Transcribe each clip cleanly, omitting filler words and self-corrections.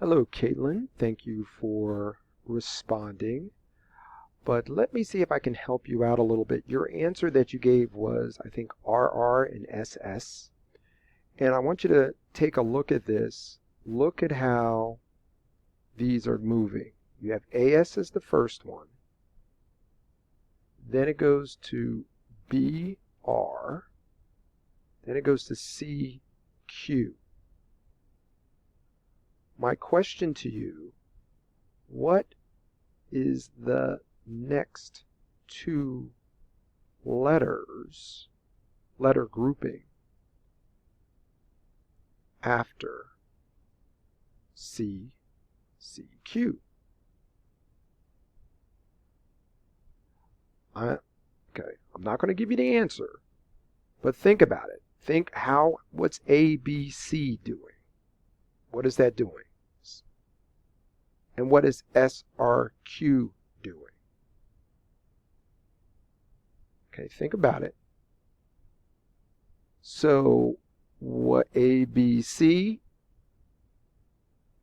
Hello, Caitlin. Thank you for responding. But let me see if I can help you out a little bit. Your answer that you gave was, I think, RR and SS. And I want you to take a look at this. Look at how these are moving. You have AS as the first one. Then it goes to BR. Then it goes to CQ. My question to you, what is the next two letters, letter grouping, after CQ? Okay, I'm not going to give you the answer, but think about it. Think what's ABC doing? What is that doing? And what is SRQ doing? Okay, think about it. So what ABC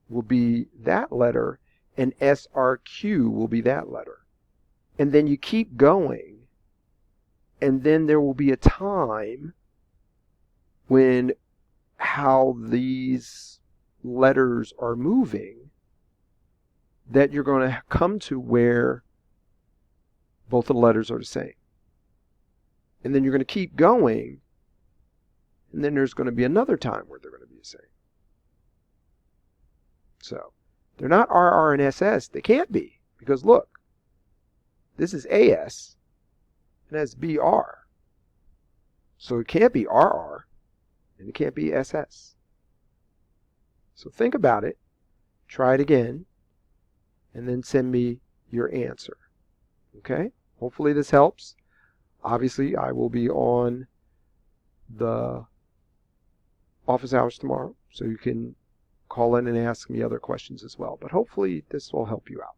will be that letter, and SRQ will be that letter. And then you keep going, and then there will be a time when how these letters are moving that you're going to come to where both of the letters are the same. And then you're going to keep going, and then there's going to be another time where they're going to be the same. So they're not RR and SS. They can't be, because look, this is AS, and that's BR. So it can't be RR, and it can't be SS. So think about it, try it again, and then send me your answer. Okay? Hopefully this helps. Obviously, I will be on the office hours tomorrow, so you can call in and ask me other questions as well. But hopefully this will help you out.